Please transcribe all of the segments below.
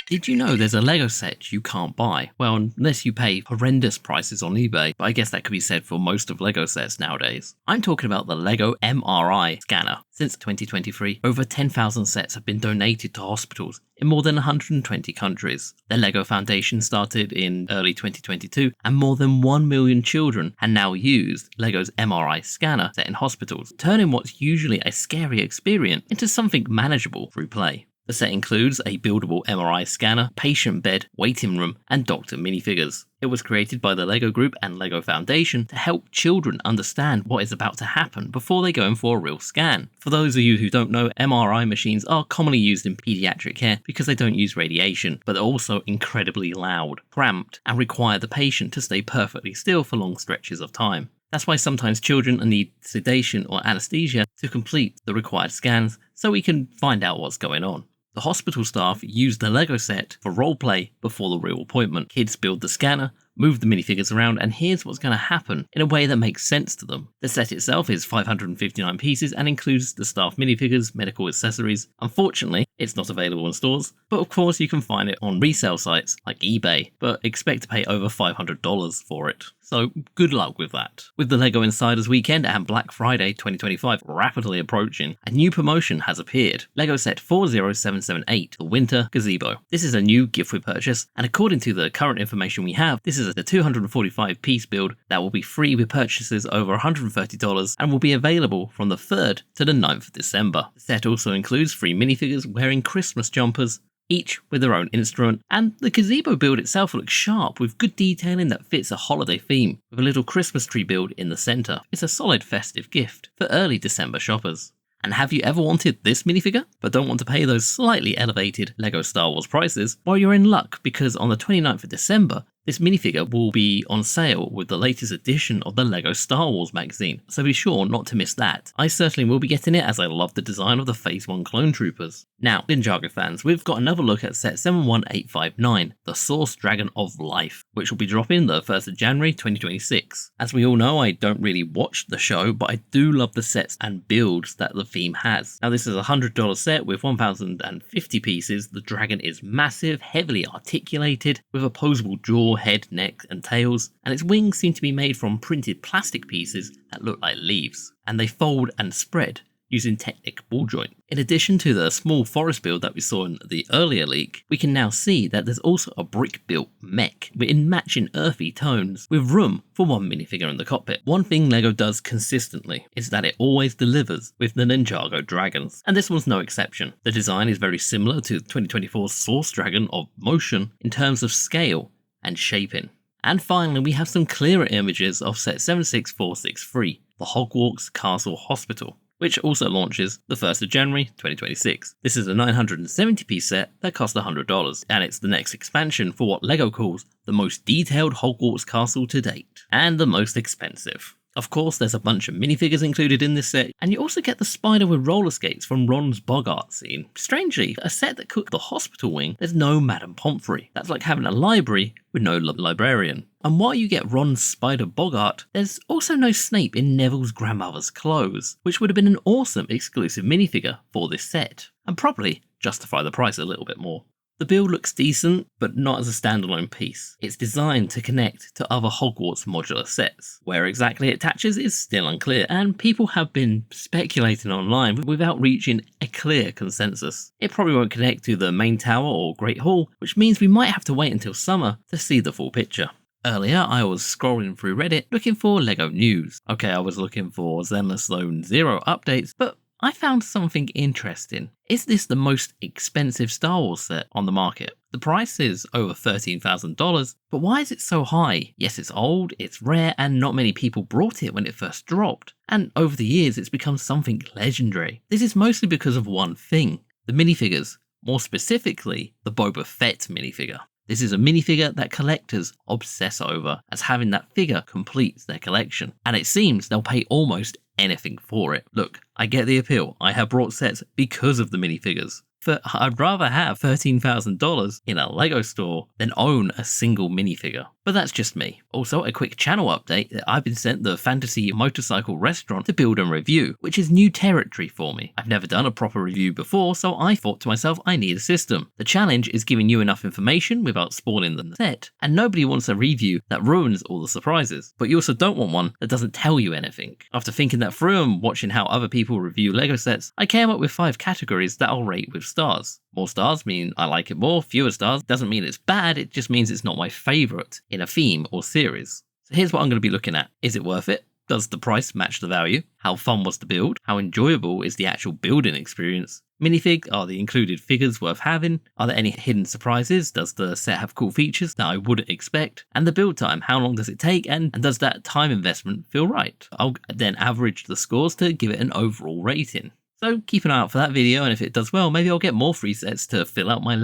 Did you know there's a Lego set you can't buy? Well, unless you pay horrendous prices on eBay, but I guess that could be said for most of Lego sets nowadays. I'm talking about the Lego MRI Scanner. Since 2023, over 10,000 sets have been donated to hospitals in more than 120 countries. The Lego Foundation started in early 2022, and more than 1 million children have now used Lego's MRI Scanner set in hospitals, turning what's usually a scary experience into something manageable through play. The set includes a buildable MRI scanner, patient bed, waiting room, and doctor minifigures. It was created by the Lego Group and Lego Foundation to help children understand what is about to happen before they go in for a real scan. For those of you who don't know, MRI machines are commonly used in pediatric care because they don't use radiation, but they're also incredibly loud, cramped, and require the patient to stay perfectly still for long stretches of time. That's why sometimes children need sedation or anesthesia to complete the required scans so we can find out what's going on. The hospital staff use the Lego set for roleplay before the real appointment. Kids build the scanner, move the minifigures around, and here's what's going to happen in a way that makes sense to them. The set itself is 559 pieces and includes the staff minifigures, medical accessories. Unfortunately, it's not available in stores, but of course you can find it on resale sites like eBay, but expect to pay over $500 for it. So good luck with that. With the LEGO Insiders Weekend and Black Friday 2025 rapidly approaching, a new promotion has appeared. LEGO Set 40778, the Winter Gazebo. This is a new gift with purchase, and according to the current information we have, this is a 245 piece build that will be free with purchases over $130 and will be available from the 3rd to the 9th of December. The set also includes 3 minifigures wearing Christmas jumpers, each with their own instrument, and the gazebo build itself looks sharp with good detailing that fits a holiday theme, with a little Christmas tree build in the centre. It's a solid festive gift for early December shoppers. And have you ever wanted this minifigure, but don't want to pay those slightly elevated LEGO Star Wars prices? Well, you're in luck, because on the 29th of December, this minifigure will be on sale with the latest edition of the LEGO Star Wars magazine, so be sure not to miss that. I certainly will be getting it as I love the design of the Phase 1 clone troopers. Now, Ninjago fans, we've got another look at set 71859, the Source Dragon of Life, which will be dropping the 1st of January 2026. As we all know, I don't really watch the show, but I do love the sets and builds that the theme has. Now, this is a $100 set with 1,050 pieces. The dragon is massive, heavily articulated, with opposable jaw, head, neck, and tails, and its wings seem to be made from printed plastic pieces that look like leaves, and they fold and spread using Technic ball joint. In addition to the small forest build that we saw in the earlier leak, we can now see that there's also a brick-built mech in matching earthy tones with room for one minifigure in the cockpit. One thing LEGO does consistently is that it always delivers with the Ninjago dragons, and this one's no exception. The design is very similar to 2024's Source Dragon of Motion in terms of scale and shaping. And finally, we have some clearer images of set 76463, the Hogwarts Castle Hospital, which also launches the 1st of January 2026. This is a 970 piece set that costs $100, and it's the next expansion for what LEGO calls the most detailed Hogwarts castle to date, and the most expensive. Of course, there's a bunch of minifigures included in this set, and you also get the spider with roller skates from Ron's Bogart scene. Strangely, a set that cooked the hospital wing, there's no Madame Pomfrey. That's like having a library with no librarian. And while you get Ron's Spider Bogart, there's also no Snape in Neville's grandmother's clothes, which would have been an awesome exclusive minifigure for this set, and probably justify the price a little bit more. The build looks decent, but not as a standalone piece. It's designed to connect to other Hogwarts modular sets. Where exactly it attaches is still unclear, and people have been speculating online without reaching a clear consensus. It probably won't connect to the main tower or Great Hall, which means we might have to wait until summer to see the full picture. Earlier, I was scrolling through Reddit looking for LEGO news. Okay, I was looking for Zenless Zone Zero updates, but I found something interesting. Is this the most expensive Star Wars set on the market? The price is over $13,000, but why is it so high? Yes, it's old, it's rare, and not many people bought it when it first dropped. And over the years, it's become something legendary. This is mostly because of one thing: the minifigures, more specifically, the Boba Fett minifigure. This is a minifigure that collectors obsess over, as having that figure completes their collection, and it seems they'll pay almost anything for it. Look, I get the appeal. I have brought sets because of the minifigures. but I'd rather have $13,000 in a LEGO store than own a single minifigure. But that's just me. Also, a quick channel update that I've been sent the Pantasy Motorcycle Restaurant to build and review, which is new territory for me. I've never done a proper review before, so I thought to myself I need a system. The challenge is giving you enough information without spoiling the set, and nobody wants a review that ruins all the surprises. But you also don't want one that doesn't tell you anything. After thinking that through and watching how other people review LEGO sets, I came up with 5 categories that I'll rate with stars. More stars mean I like it more, fewer stars doesn't mean it's bad, it just means it's not my favourite in a theme or series. So here's what I'm going to be looking at. Is it worth it? Does the price match the value? How fun was the build? How enjoyable is the actual building experience? Minifig, are the included figures worth having? Are there any hidden surprises? Does the set have cool features that I wouldn't expect? And the build time, how long does it take? And does that time investment feel right? I'll then average the scores to give it an overall rating. So keep an eye out for that video, and if it does well, maybe I'll get more free sets to fill out my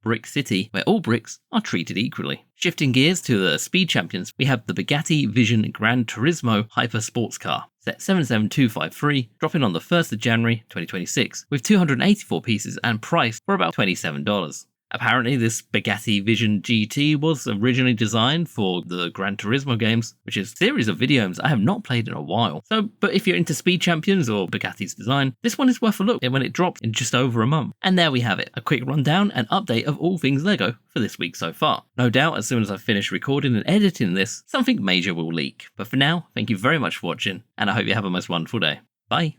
Brick City, where all bricks are treated equally. Shifting gears to the Speed Champions, we have the Bugatti Vision Gran Turismo Hyper Sports Car, set 77253, dropping on the 1st of January 2026, with 284 pieces and priced for about $27. Apparently, this Bugatti Vision GT was originally designed for the Gran Turismo games, which is a series of video games I have not played in a while. But if you're into Speed Champions or Bugatti's design, this one is worth a look when it drops in just over a month. And there we have it, a quick rundown and update of all things LEGO for this week so far. No doubt, as soon as I finish recording and editing this, something major will leak. But for now, thank you very much for watching, and I hope you have a most wonderful day. Bye.